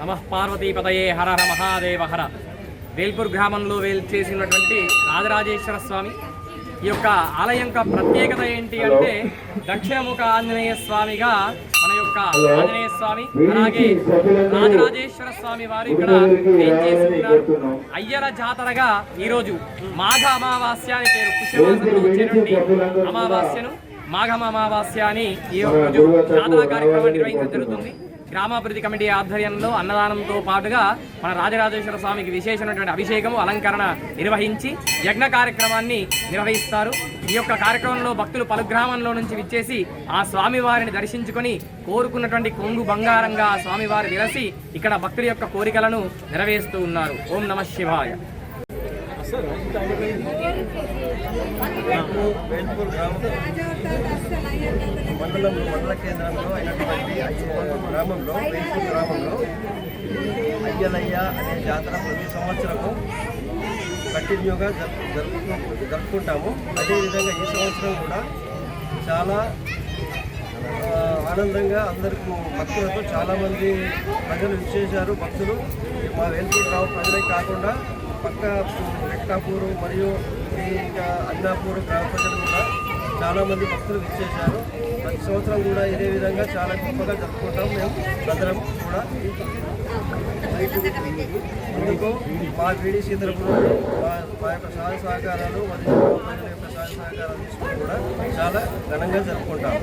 నమః పార్వతీపతయే హర హర మహాదేవ హర. వేల్పూర్ గ్రామంలో వేల్చేసినటువంటి రాజరాజేశ్వర స్వామి ఈ యొక్క ఆలయం యొక్క ప్రత్యేకత ఏంటి అంటే దక్షిణముఖ ఆంజనేయ స్వామిగా మన యొక్క ఆంజనేయ స్వామి, అలాగే రాజరాజేశ్వర స్వామి వారు ఇక్కడ వేంచేస్తున్నారు. అయ్యల జాతరగా ఈరోజు మాఘ అమావాస్య అని పేరు, పుష్యమాసంలో వచ్చేటువంటి అమావాస్యను మాఘమ అమావాస్య అని ఈ రోజు జాతర కార్యక్రమం నిర్వహించడం జరుగుతుంది. గ్రామాభివృద్ధి కమిటీ ఆధ్వర్యంలో అన్నదానంతో పాటుగా మన రాజరాజేశ్వర స్వామికి విశేషమైనటువంటి అభిషేకము అలంకరణ నిర్వహించి యజ్ఞ కార్యక్రమాన్ని నిర్వహిస్తారు. ఈ యొక్క కార్యక్రమంలో భక్తులు పలు గ్రామంలో నుంచి విచ్చేసి ఆ స్వామివారిని దర్శించుకొని కోరుకున్నటువంటి కొంగు బంగారంగా ఆ స్వామివారి విరసి ఇక్కడ భక్తుల యొక్క కోరికలను నెరవేరుస్తూ ఉన్నారు. ఓం నమః శివాయ. వేల్పూర్ మండల కేంద్రంలో అయినటువంటి గ్రామంలో వేల్పూర్ గ్రామంలో అయ్యలయ్య అనే జాతర ప్రతి సంవత్సరము కంటిన్యూగా జరుపుకుంటాము. అదేవిధంగా ఈ సంవత్సరం కూడా చాలా ఆనందంగా అందరికీ భక్తులతో చాలామంది ప్రజలు విచ్చేశారు. భక్తులు మా వేల్పూర్ గ్రామ ప్రజలే కాకుండా పక్క వెంకటాపూరు మరియు ఇంకా అన్నాపూరు గ్రామ ప్రజలు కూడా చాలామంది భక్తులు విచ్చేశారు. ప్రతి సంవత్సరం కూడా ఇదే విధంగా చాలా గొప్పగా జరుపుకుంటాం మేము అందరం కూడా. అందుకు మా వీడీసీ తరఫున మా యొక్క సహాయ సహకారాలు మరియు ప్రజల యొక్క సహాయ సహకారాలు తీసుకుని కూడా చాలా ఘనంగా జరుపుకుంటాం.